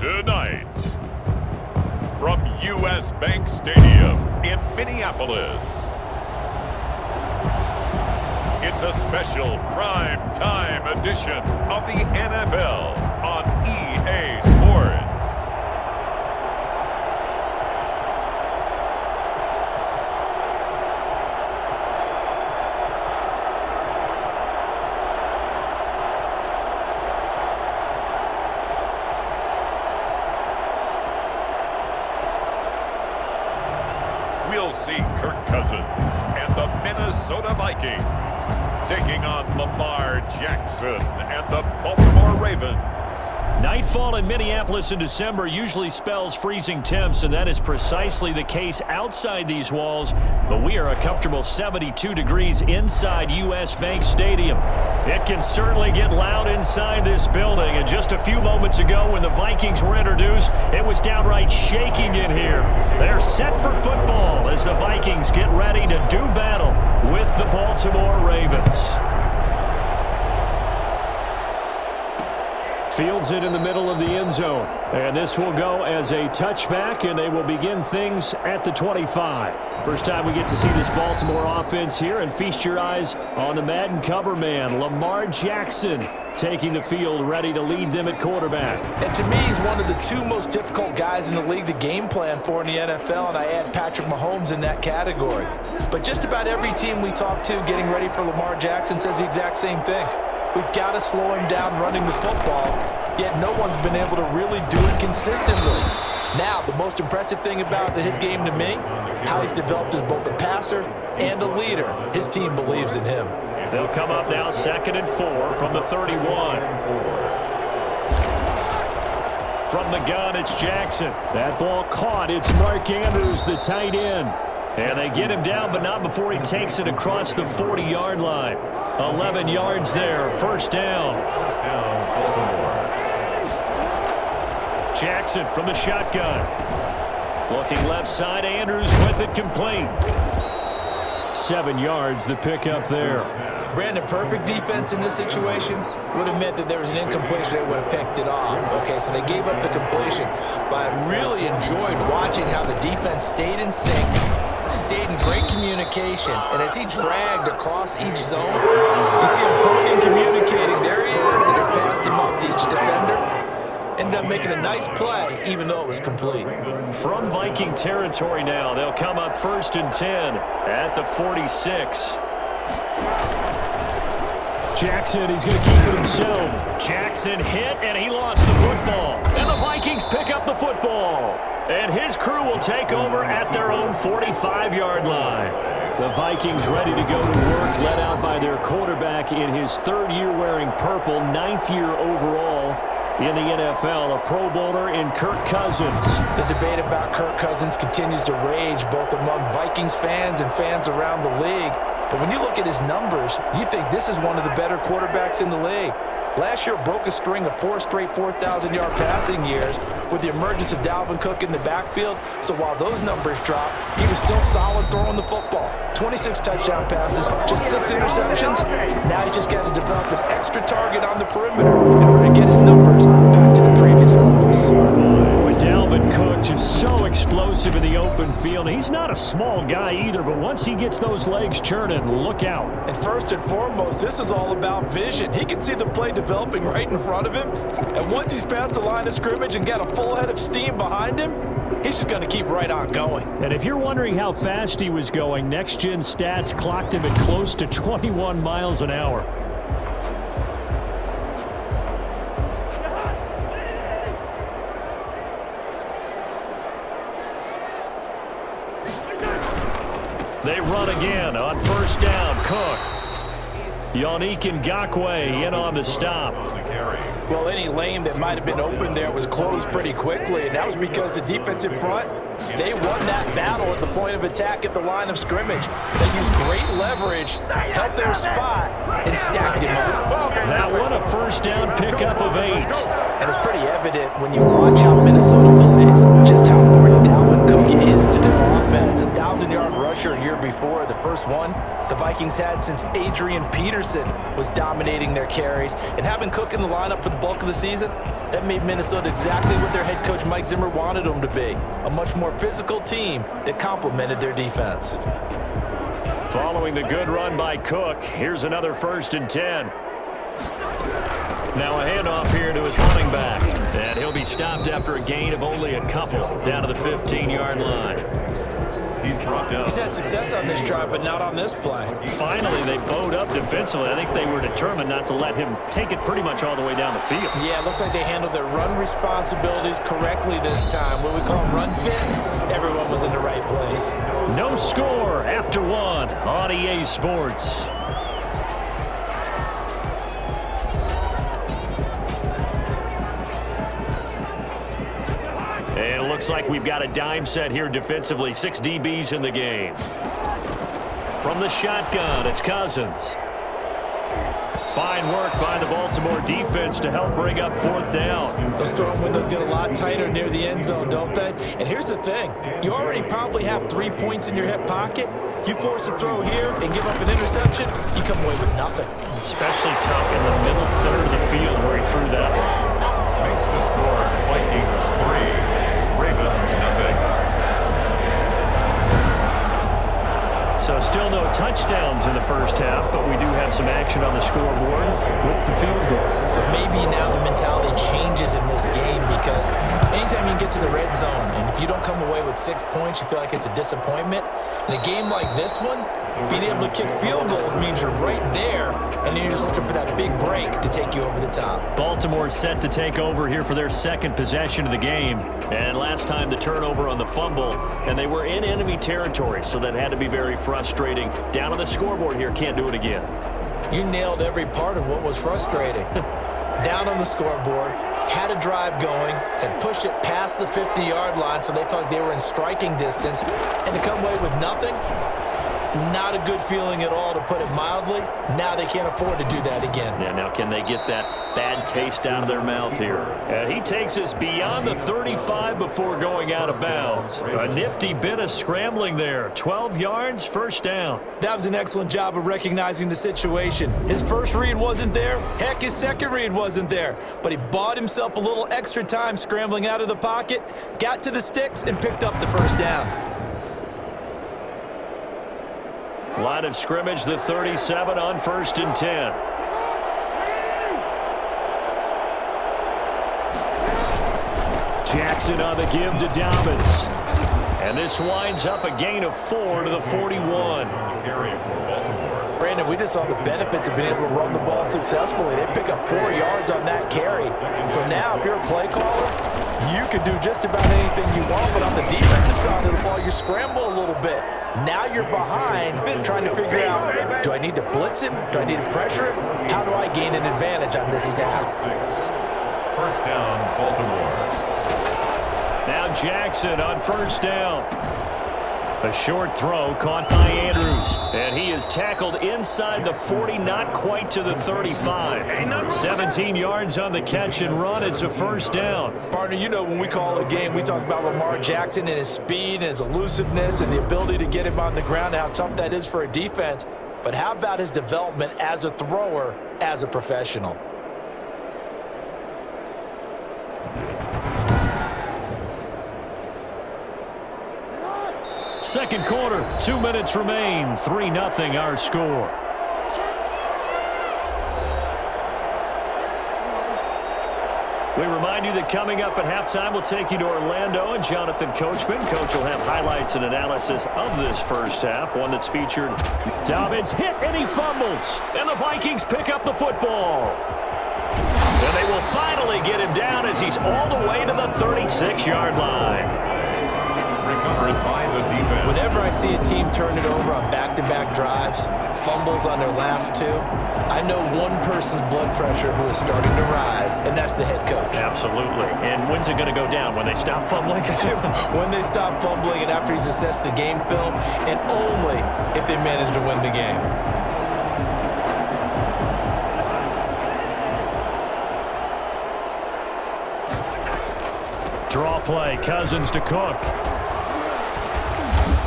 Tonight, from U.S. Bank Stadium in Minneapolis, it's a special prime time edition of the NFL on EA Sports. We'll see Kirk Cousins and the Minnesota Vikings taking on Lamar Jackson and the Baltimore Ravens. Nightfall in Minneapolis in December usually spells freezing temps, and that is precisely the case outside these walls. But we are a comfortable 72 degrees inside U.S. Bank Stadium. It can certainly get loud inside this building. And just a few moments ago when the Vikings were introduced, it was downright shaking in here. They're set for football as the Vikings get ready to do battle with the Baltimore Ravens. Fields it in the middle of the end zone. And this will go as a touchback, and they will begin things at the 25. First time we get to see this Baltimore offense here, and feast your eyes on the Madden cover man, Lamar Jackson, taking the field, ready to lead them at quarterback. And to me, he's one of the two most difficult guys in the league to game plan for in the NFL, and I add Patrick Mahomes in that category. But just about every team we talk to getting ready for Lamar Jackson says the exact same thing. We've got to slow him down running the football, yet no one's been able to really do it consistently. Now, the most impressive thing about his game to me, how he's developed as both a passer and a leader. His team believes in him. They'll come up now 2nd and 4 from the 31. From the gun, it's Jackson. That ball caught. It's Mark Andrews, the tight end. And they get him down, but not before he takes it across the 40-yard line. 11 yards there, first down. Jackson from the shotgun. Looking left side, Andrews with it complete. 7 yards, the pickup there. Brandon, perfect defense in this situation would have meant that there was an incompletion. They would have picked it off. Okay, so they gave up the completion. But I really enjoyed watching how the defense stayed in sync, stayed in great communication. And as he dragged across each zone, you see him pointing, communicating. There he is, and they passed him up to each defender. Ended up making a nice play, even though it was complete. From Viking territory now, they'll come up 1st and 10 at the 46. Jackson, he's going to keep it himself. Jackson hit, and he lost the football. And the Vikings pick up the football. And his crew will take over at their own 45-yard line. The Vikings ready to go to work, led out by their quarterback in his 3rd year wearing purple, 9th year overall in the NFL, a Pro Bowler in Kirk Cousins. The debate about Kirk Cousins continues to rage both among Vikings fans and fans around the league. But when you look at his numbers, you think this is one of the better quarterbacks in the league. Last year broke a string of 4 straight 4,000-yard passing years with the emergence of Dalvin Cook in the backfield. So while those numbers dropped, he was still solid throwing the football. 26 touchdown passes, just 6 interceptions. Now he's just got to develop an extra target on the perimeter in order to get his numbers back to the previous levels. Dalvin Cook just so explosive in the open field. He's not a small guy either, but once he gets those legs churning, look out. And first and foremost, this is all about vision. He can see the play developing right in front of him. And once he's past the line of scrimmage and got a full head of steam behind him, he's just going to keep right on going. And if you're wondering how fast he was going, next-gen stats clocked him at close to 21 miles an hour. They run again on 1st down. Cook. Yannick Ngakoue in on the stop. Well, any lane that might have been open there was closed pretty quickly, and that was because the defensive front, they won that battle at the point of attack at the line of scrimmage. They used great leverage, held their spot, and stacked him up. That one a 1st down pickup of 8. And it's pretty evident when you watch how Minnesota plays, just how important Dalvin Cook is to their offense. 1,000-yard rushing last year or year before, the first one the Vikings had since Adrian Peterson was dominating their carries. And having Cook in the lineup for the bulk of the season, that made Minnesota exactly what their head coach Mike Zimmer wanted them to be, a much more physical team that complemented their defense. Following the good run by Cook, here's another 1st and 10. Now a handoff here to his running back, and he'll be stopped after a gain of only a couple down to the 15-yard line. He's brought down. He's had success on this drive, but not on this play. Finally, they bowed up defensively. I think they were determined not to let him take it pretty much all the way down the field. Yeah, it looks like they handled their run responsibilities correctly this time. What we call run fits, everyone was in the right place. No score after 1 on EA Sports. And it looks like we've got a dime set here defensively. 6 DBs in the game. From the shotgun, it's Cousins. Fine work by the Baltimore defense to help bring up 4th down. Those throwing windows get a lot tighter near the end zone, don't they? And here's the thing. You already probably have 3 points in your hip pocket. You force a throw here and give up an interception, you come away with nothing. Especially tough in the middle third of the field where he threw that one. Makes the score Vikings 3. Ravens nothing. So still no touchdowns in the first half, but we do have some action on the scoreboard with the field goal. So maybe now the mentality changes in this game, because anytime you can get to the red zone, and if you don't come away with 6 points, you feel like it's a disappointment. In a game like this one, being able to kick field goals means you're right there, and then you're just looking for that big break to take you over the top. Baltimore's set to take over here for their 2nd possession of the game. And last time the turnover on the fumble, and they were in enemy territory, so that had to be very frustrating. Down on the scoreboard here, can't do it again. You nailed every part of what was frustrating. Down on the scoreboard, had a drive going, had pushed it past the 50-yard line, so they felt like they were in striking distance, and to come away with nothing, not a good feeling at all, to put it mildly. Now they can't afford to do that again. Yeah, now can they get that bad taste out of their mouth here? And he takes us beyond the 35 before going out of bounds. A nifty bit of scrambling there. 12 yards, 1st down. That was an excellent job of recognizing the situation. His first read wasn't there. Heck, his second read wasn't there. But he bought himself a little extra time scrambling out of the pocket, got to the sticks, and picked up the 1st down. Line of scrimmage, the 37 on 1st and 10. Jackson on the give to Dobbins. And this winds up a gain of 4 to the 41. Area for Baltimore. Brandon, we just saw the benefits of being able to run the ball successfully. They pick up 4 yards on that carry. So now, if you're a play caller, you can do just about anything you want. But on the defensive side of the ball, you scramble a little bit. Now you're behind, trying to figure out, do I need to blitz him? Do I need to pressure him? How do I gain an advantage on this snap? 1st down, Baltimore. Now Jackson on 1st down. A short throw caught by Andrews. And he is tackled inside the 40, not quite to the 35. 17 yards on the catch and run. It's a 1st down. Partner, you know when we call a game, we talk about Lamar Jackson and his speed and his elusiveness and the ability to get him on the ground, and how tough that is for a defense. But how about his development as a thrower, as a professional? Second quarter, 2 minutes remain. 3-0 our score. We remind you that coming up at halftime, we'll take you to Orlando and Jonathan Coachman. Coach will have highlights and analysis of this first half, one that's featured Dobbins hit and he fumbles. And the Vikings pick up the football. And they will finally get him down as he's all the way to the 36-yard line. Recovered by the defense. Whenever I see a team turn it over on back-to-back drives, fumbles on their last 2, I know one person's blood pressure who is starting to rise, and that's the head coach. Absolutely. And when's it going to go down? When they stop fumbling? When they stop fumbling and after he's assessed the game film, and only if they manage to win the game. Draw play, Cousins to Cook.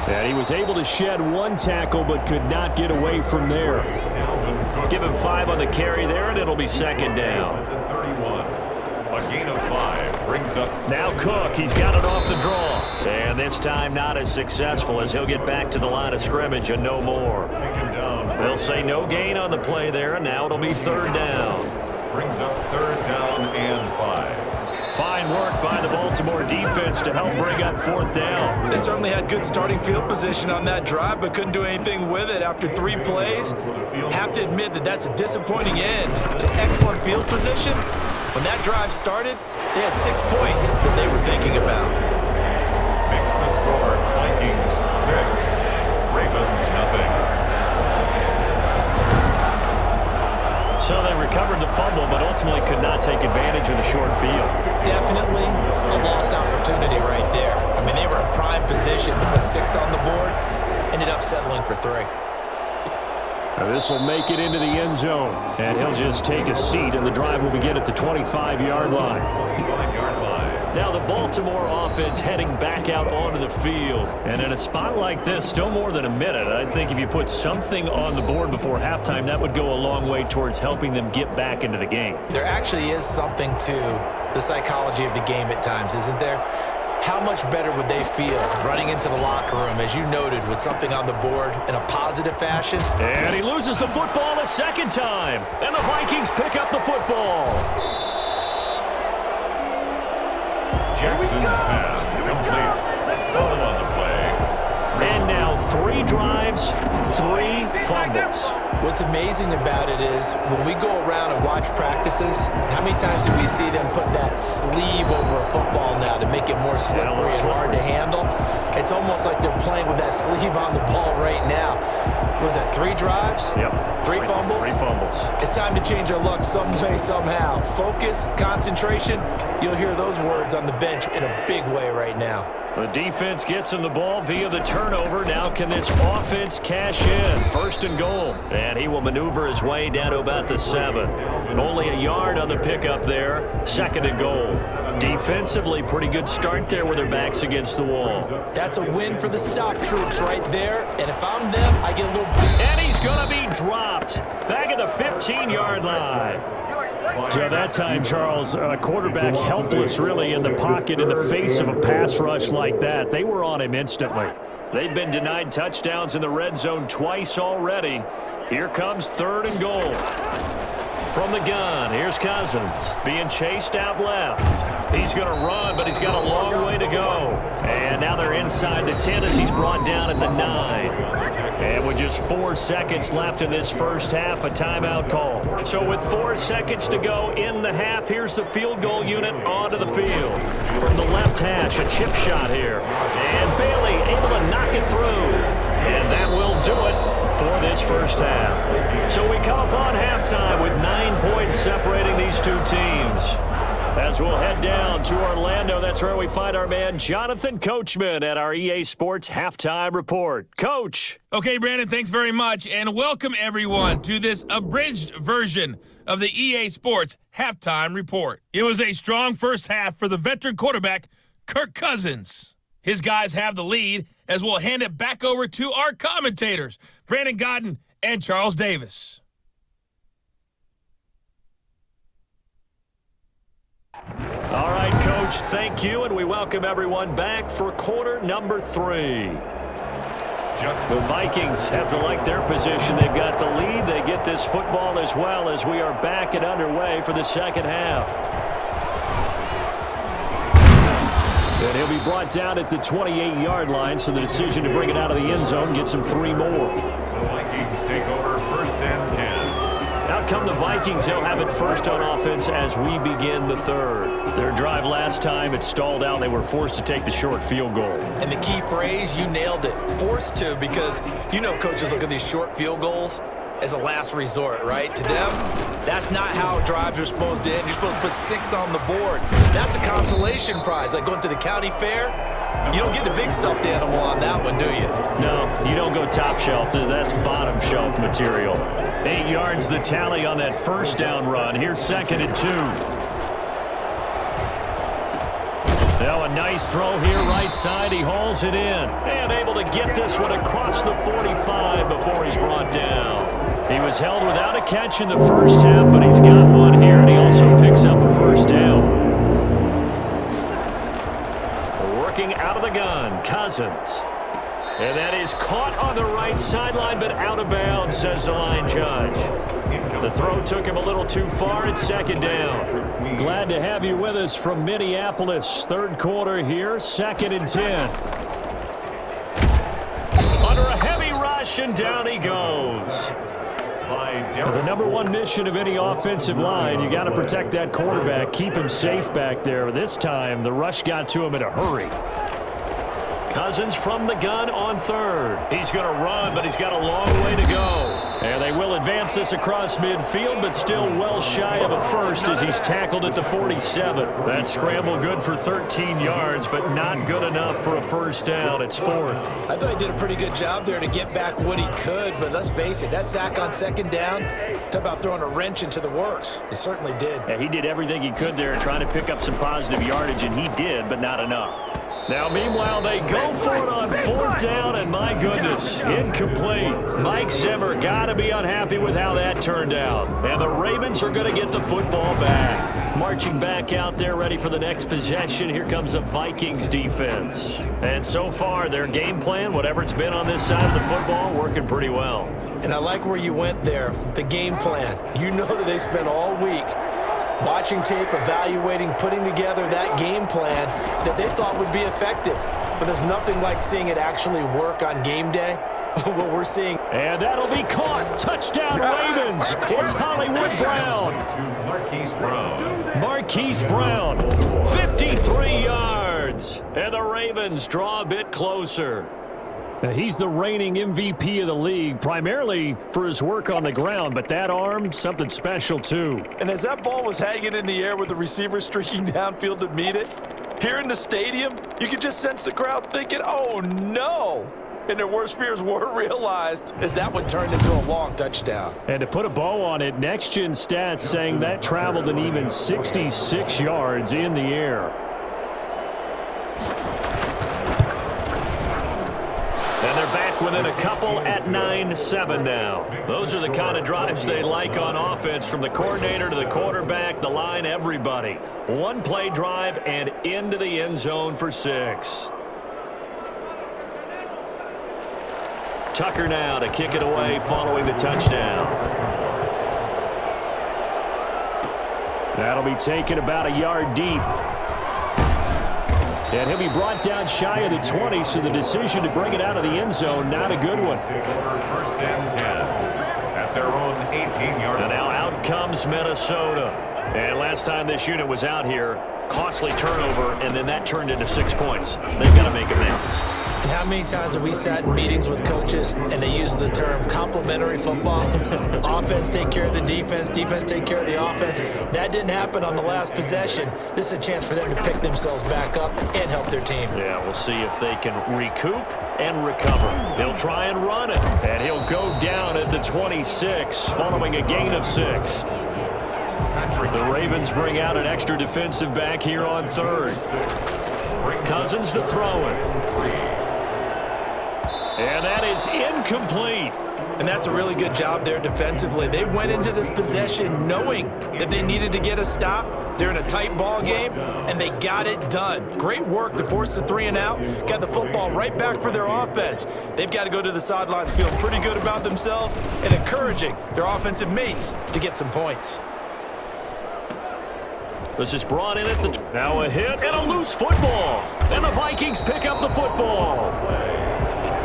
And he was able to shed one tackle but could not get away from there. Give him 5 on the carry there, and it'll be second down. A gain of 5 brings up. Now Cook, he's got it off the draw. And this time not as successful as he'll get back to the line of scrimmage and no more. They'll say no gain on the play there, and now it'll be third down. Brings up third down and 5. Fine work by the Baltimore defense to help bring up fourth down. They certainly had good starting field position on that drive, but couldn't do anything with it after 3 plays. Have to admit that that's a disappointing end to excellent field position. When that drive started, they had 6 points that they were thinking about. Makes the score Vikings 6, Ravens nothing. So they recovered the fumble, but ultimately could not take advantage of the short field. Definitely a lost opportunity right there. I mean, they were in prime position to put 6 on the board, ended up settling for 3. This will make it into the end zone, and he'll just take a seat, and the drive will begin at the 25-yard line. Now the Baltimore offense heading back out onto the field. And in a spot like this, still more than a minute. I think if you put something on the board before halftime, that would go a long way towards helping them get back into the game. There actually is something to the psychology of the game at times, isn't there? How much better would they feel running into the locker room, as you noted, with something on the board in a positive fashion? And he loses the football a second time. And the Vikings pick up the football. Jackson's pass complete. Fumble on the play. And now 3 drives, 3 fumbles. What's amazing about it is when we go around and watch practices, how many times do we see them put that sleeve over a football now to make it more slippery and hard to handle? It's almost like they're playing with that sleeve on the ball right now. Was that 3 drives? Yep. 3 fumbles? 3 fumbles. It's time to change our luck some way, somehow. Focus, concentration, you'll hear those words on the bench in a big way right now. The defense gets him the ball via the turnover. Now can this offense cash in? First and goal. And he will maneuver his way down to about the 7. Only a yard on the pickup there. Second and goal. Defensively, pretty good start there with their backs against the wall. That's a win for the stock troops right there. And if I'm them, I get a little... And he's going to be dropped. Back at the 15-yard line. So that time, Charles, quarterback helpless really in the pocket in the face of a pass rush like that. They were on him instantly. They've been denied touchdowns in the red zone twice already. Here comes third and goal. From the gun, here's Cousins being chased out left. He's going to run, but he's got a long way to go. And now they're inside the 10 as he's brought down at the 9. And with just 4 seconds left in this first half, a timeout call. So with 4 seconds to go in the half, here's the field goal unit onto the field. From the left hash, a chip shot here. And Bailey able to knock it through. And that will do it for this first half. So we come upon halftime with 9 points separating these two teams. As we'll head down to Orlando, that's where we find our man Jonathan Coachman at our EA Sports Halftime Report. Coach. Okay, Brandon, thanks very much, and welcome everyone to this abridged version of the EA Sports Halftime Report. It was a strong first half for the veteran quarterback, Kirk Cousins. His guys have the lead as we'll hand it back over to our commentators, Brandon Godden and Charles Davis. All right, Coach, thank you, and we welcome everyone back for quarter number 3. The Vikings have to like their position. They've got the lead. They get this football as well as we are back and underway for the second half. And he'll be brought down at the 28-yard line, so the decision to bring it out of the end zone gets him 3 more. The Vikings take over first and 10. Out come the Vikings. They'll have it first on offense as we begin the third. Their drive last time, it stalled out. They were forced to take the short field goal. And the key phrase, you nailed it, forced to, because you know coaches look at these short field goals as a last resort, right? To them, that's not how drives are supposed to end. You're supposed to put 6 on the board. That's a consolation prize, like going to the county fair. You don't get the big stuffed animal on that one, do you? No, you don't go top shelf. That's bottom shelf material. 8 yards the tally on that first down run. Here's second and 2. Now a nice throw here, right side. He hauls it in. And able to get this one across the 45 before he's brought down. He was held without a catch in the first half, but he's got one here, and he also picks up a first down. Working out of the gun, Cousins. And that is caught on the right sideline, but out of bounds, says the line judge. The throw took him a little too far. It's second down. Glad to have you with us from Minneapolis. Third quarter here, 2nd and 10. Under a heavy rush, and down he goes. The number one mission of any offensive line, you got to protect that quarterback, keep him safe back there. This time, the rush got to him in a hurry. Cousins from the gun on third. He's going to run, but he's got a long way to go. And they will advance this across midfield, but still well shy of a first as he's tackled at the 47. That scramble good for 13 yards, but not good enough for a first down. It's fourth. I thought he did a pretty good job there to get back what he could, but let's face it, that sack on second down, talk about throwing a wrench into the works. He certainly did. Yeah, he did everything he could there trying to pick up some positive yardage, and he did, but not enough. Now, meanwhile, they go for it on fourth down, and my goodness, incomplete. Mike Zimmer got to be unhappy with how that turned out. And the Ravens are going to get the football back. Marching back out there, ready for the next possession. Here comes the Vikings defense. And so far, their game plan, whatever it's been on this side of the football, working pretty well. And I like where you went there, the game plan. You know that they spent all week watching tape, evaluating, putting together that game plan that they thought would be effective. But there's nothing like seeing it actually work on game day. What we're seeing. And that'll be caught. Touchdown, Ravens. It's Hollywood Brown. Marquise Brown, 53 yards. And the Ravens draw a bit closer. He's the reigning MVP of the league, primarily for his work on the ground, but that arm, something special too. And as that ball was hanging in the air with the receiver streaking downfield to meet it, here in the stadium, you could just sense the crowd thinking, oh no! And their worst fears were realized as that one turned into a long touchdown. And to put a bow on it, Next Gen Stats saying that traveled an even 66 yards in the air. And they're back within a couple at 9-7 now. Those are the kind of drives they like on offense, from the coordinator to the quarterback, the line, everybody. One play drive and into the end zone for 6. Tucker now to kick it away following the touchdown. That'll be taken about a yard deep. And he'll be brought down shy of the 20, so the decision to bring it out of the end zone, not a good one. First and 10 at their own 18-yard line. And now out comes Minnesota. And last time this unit was out here, costly turnover, and then that turned into 6 points. They've got to make amends. And how many times have we sat in meetings with coaches and they use the term complementary football? Offense take care of the defense, defense take care of the offense. That didn't happen on the last possession. This is a chance for them to pick themselves back up and help their team. Yeah, we'll see if they can recoup and recover. They'll try and run it, and he'll go down at the 26 following a gain of 6. The Ravens bring out an extra defensive back here on third. Cousins to throw it. And that is incomplete. And that's a really good job there defensively. They went into this possession knowing that they needed to get a stop. They're in a tight ball game, and they got it done. Great work to force the 3 and out. Got the football right back for their offense. They've got to go to the sidelines feeling pretty good about themselves and encouraging their offensive mates to get some points. This is brought in at the... Now a hit and a loose football. And the Vikings pick up the football.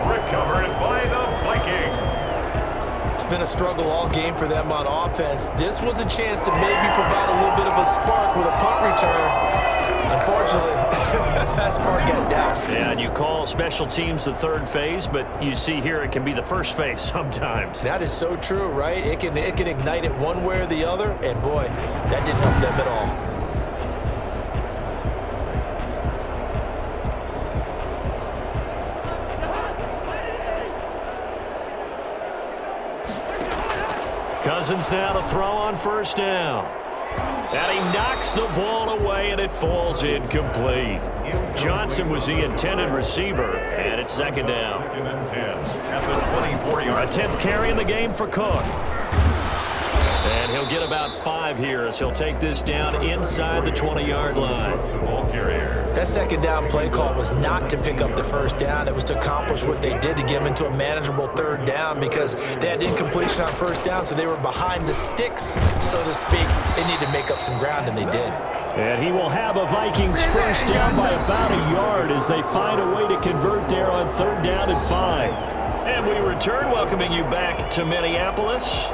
Recovered by the Vikings. It's been a struggle all game for them on offense. This was a chance to maybe provide a little bit of a spark with a punt return. Unfortunately, that spark got doused. Yeah, and you call special teams the third phase, but you see here it can be the first phase sometimes. That is so true, right? It can ignite it one way or the other, and boy, that didn't help them at all. Cousins now to throw on first down. And he knocks the ball away, and it falls incomplete. Johnson was the intended receiver, and it's second down. Second and 10 at the 24-yard. A 10th carry in the game for Cook. And he'll get about 5 here as he'll take this down inside the 20-yard line. Ball carrier. That second down play call was not to pick up the first down. It was to accomplish what they did to get them into a manageable third down because they had incompletion on first down, so they were behind the sticks, so to speak. They needed to make up some ground, and they did. And he will have a Vikings first down by about a yard as they find a way to convert there on third down and 5. And we return, welcoming you back to Minneapolis.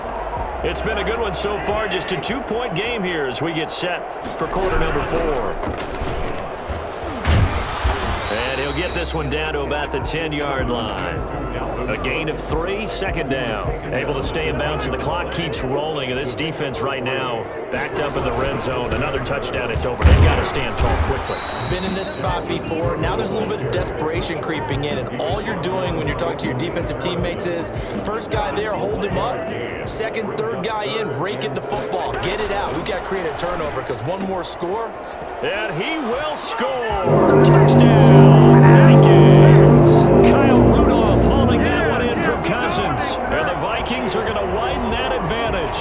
It's been a good one so far, just a 2-point game here as we get set for quarter number 4. And he'll get this one down to about the 10-yard line. A gain of 3, second down. Able to stay in bounds, and the clock keeps rolling. And this defense right now backed up in the red zone. Another touchdown, it's over. They've got to stand tall quickly. Been in this spot before. Now there's a little bit of desperation creeping in, and all you're doing when you're talking to your defensive teammates is first guy there, hold him up. Second, third guy in, rake at the football. Get it out. We've got to create a turnover because one more score. And he will score. Touchdown, Vikings. Kyle Rudolph hauling that one in from Cousins. And the Vikings are going to widen that advantage.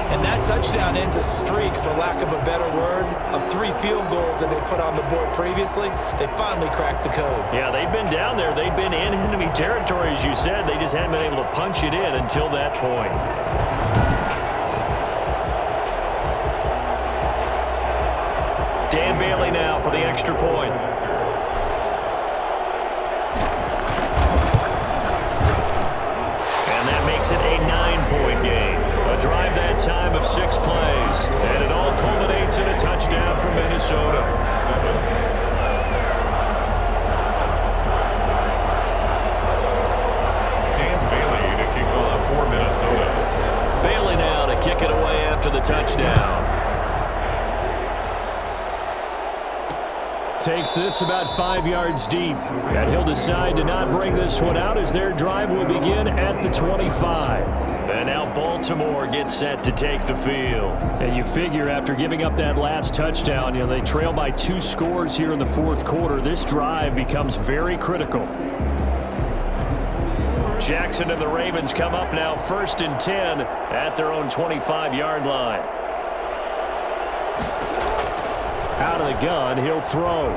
And that touchdown ends a streak, for lack of a better word, of 3 field goals that they put on the board previously. They finally cracked the code. Yeah, they've been down there. They've been in enemy territory, as you said. They just hadn't been able to punch it in until that point. Dan Bailey now for the extra point. And that makes it a 9-point game. A drive that time of 6 plays. And it all culminates in a touchdown for Minnesota. Dan Bailey to kick off for Minnesota. Bailey now to kick it away after the touchdown. Takes this about 5 yards deep. And he'll decide to not bring this one out as their drive will begin at the 25. And now Baltimore gets set to take the field. And you figure after giving up that last touchdown, they trail by 2 scores here in the fourth quarter. This drive becomes very critical. Jackson and the Ravens come up now 1st and 10 at their own 25-yard line. Out of the gun, he'll throw.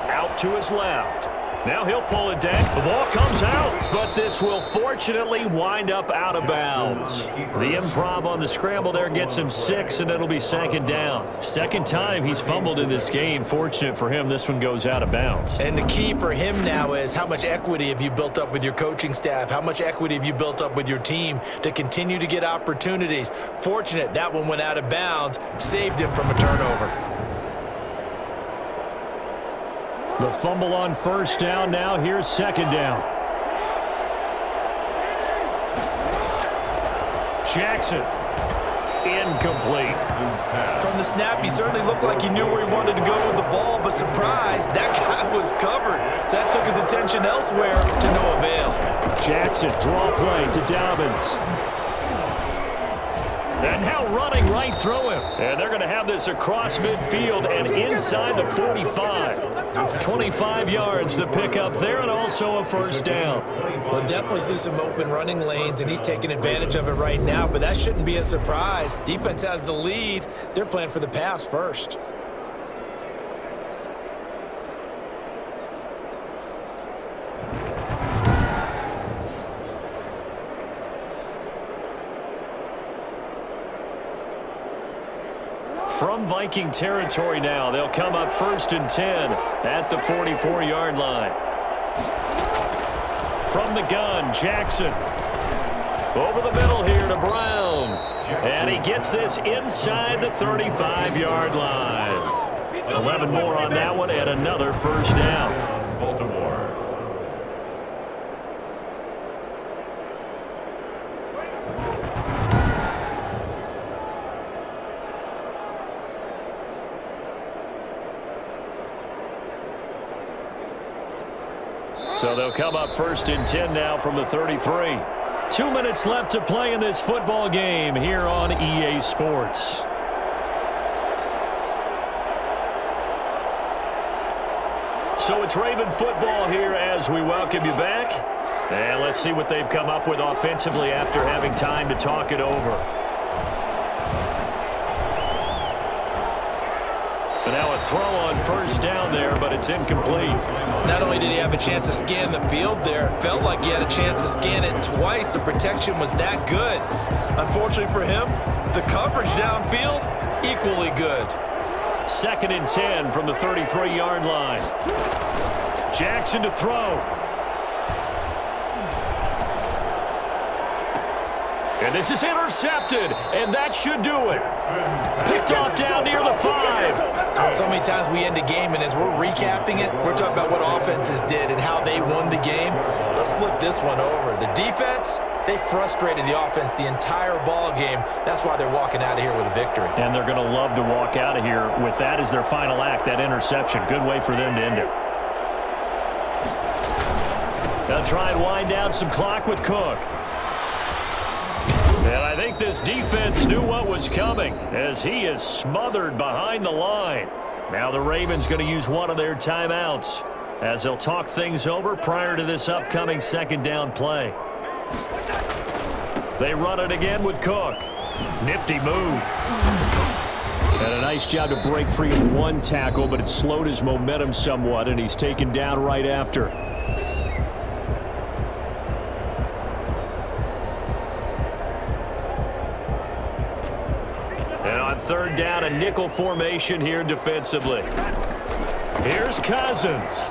Out to his left. Now he'll pull it down. The ball comes out, but this will fortunately wind up out of bounds. The improv on the scramble there gets him 6, and it'll be second down. Second time he's fumbled in this game. Fortunate for him, this one goes out of bounds. And the key for him now is how much equity have you built up with your coaching staff? How much equity have you built up with your team to continue to get opportunities? Fortunate that one went out of bounds, saved him from a turnover. The fumble on first down. Now here's second down. Jackson. Incomplete. From the snap, he certainly looked like he knew where he wanted to go with the ball, but surprise, that guy was covered. So that took his attention elsewhere to no avail. Jackson, draw play to Dobbins. And now running right through him. And they're going to have this across midfield and inside the 45. 25 yards to pick up there and also a first down. We'll definitely see some open running lanes, and he's taking advantage of it right now, but that shouldn't be a surprise. Defense has the lead. They're playing for the pass first. From Viking territory now, they'll come up 1st and 10 at the 44-yard line. From the gun, Jackson. Over the middle here to Brown. And he gets this inside the 35-yard line. 11 more on that one and another first down. Baltimore. So they'll come up 1st and 10 now from the 33. 2 minutes left to play in this football game here on EA Sports. So it's Raven football here as we welcome you back. And let's see what they've come up with offensively after having time to talk it over. And now a throw on first down there, but it's incomplete. Not only did he have a chance to scan the field there, it felt like he had a chance to scan it twice. The protection was that good. Unfortunately for him, the coverage downfield, equally good. 2nd and 10 from the 33-yard line. Jackson to throw. And this is intercepted, and that should do it. Picked off down near the 5. So many times we end a game, and as we're recapping it, we're talking about what offenses did and how they won the game. Let's flip this one over. The defense, they frustrated the offense the entire ball game. That's why they're walking out of here with a victory. And they're going to love to walk out of here with that as their final act, that interception. Good way for them to end it. They'll try and wind down some clock with Cook. And I think this defense knew what was coming as he is smothered behind the line. Now the Ravens going to use one of their timeouts as they'll talk things over prior to this upcoming 2nd down play. They run it again with Cook. Nifty move. And a nice job to break free of one tackle, but it slowed his momentum somewhat, and he's taken down right after. And on 3rd down, a nickel formation here defensively. Here's Cousins.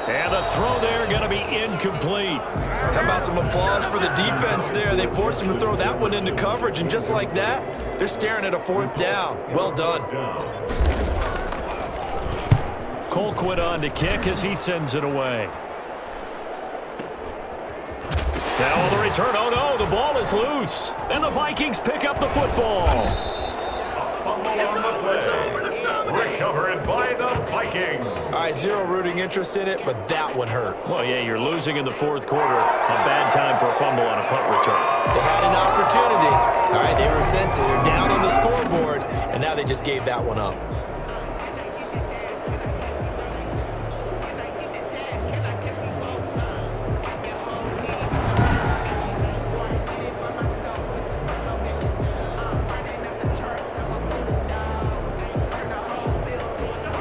And a throw there going to be incomplete. How about some applause for the defense there? They forced him to throw that one into coverage, and just like that, they're staring at a 4th down. Well done. Colquitt on to kick as he sends it away. Now on the return, oh no, the ball is loose. And the Vikings pick up the football. Fumble on the play. Recovered by the Vikings. All right, zero rooting interest in it, but that one hurt. Well, yeah, you're losing in the 4th quarter. A bad time for a fumble on a punt return. They had an opportunity. All right, they were sensitive. They're down on the scoreboard, and now they just gave that one up.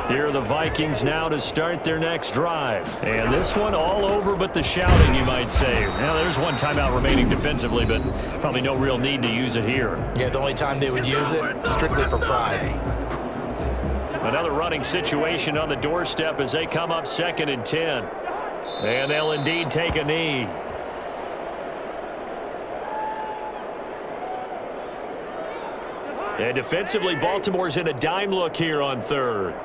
Here are the Vikings now to start their next drive. And this one all over but the shouting, you might say. Now, there's one timeout remaining defensively, but probably no real need to use it here. Yeah, the only time they would use it, strictly for pride. Another running situation on the doorstep as they come up 2nd and 10. And they'll indeed take a knee. And defensively, Baltimore's in a dime look here on 3rd.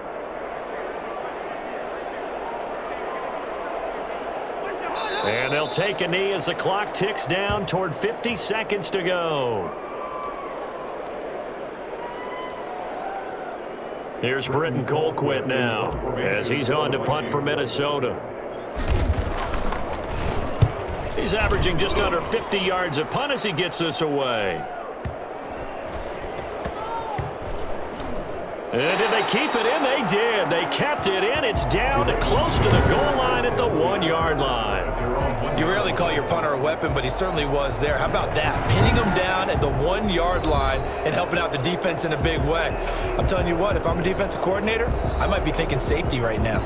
And they'll take a knee as the clock ticks down toward 50 seconds to go. Here's Britton Colquitt now as he's on to punt for Minnesota. He's averaging just under 50 yards a punt as he gets this away. And did they keep it in? They did. They kept it in. It's down to close to the goal line at the 1-yard line. You rarely call your punter a weapon, but he certainly was there. How about that? Pinning him down at the 1-yard line and helping out the defense in a big way. I'm telling you what, if I'm a defensive coordinator, I might be thinking safety right now.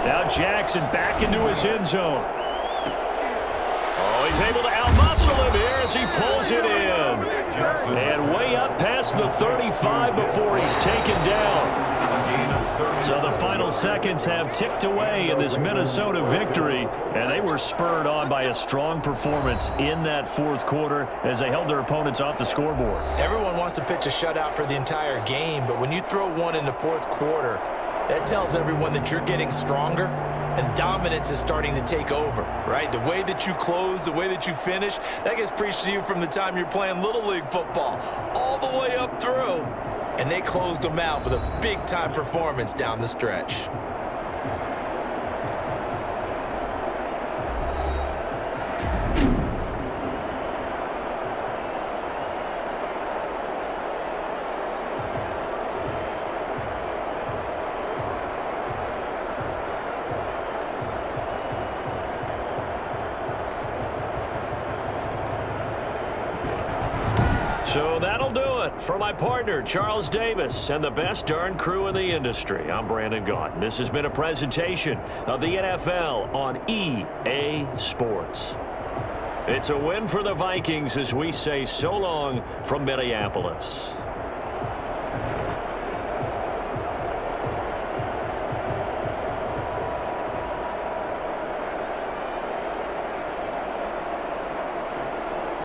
Now Jackson back into his end zone. Oh, he's able to outmuscle him here as he pulls it in. And way up past the 35 before he's taken down. So the final seconds have ticked away in this Minnesota victory, and they were spurred on by a strong performance in that 4th quarter as they held their opponents off the scoreboard. Everyone wants to pitch a shutout for the entire game, but when you throw one in the 4th quarter, that tells everyone that you're getting stronger and dominance is starting to take over, right? The way that you close, the way that you finish, that gets preached to you from the time you're playing Little League football all the way up through. And they closed them out with a big-time performance down the stretch. So that'll do it. For my partner, Charles Davis, and the best darn crew in the industry, I'm Brandon Gaunt. This has been a presentation of the NFL on EA Sports. It's a win for the Vikings as we say so long from Minneapolis.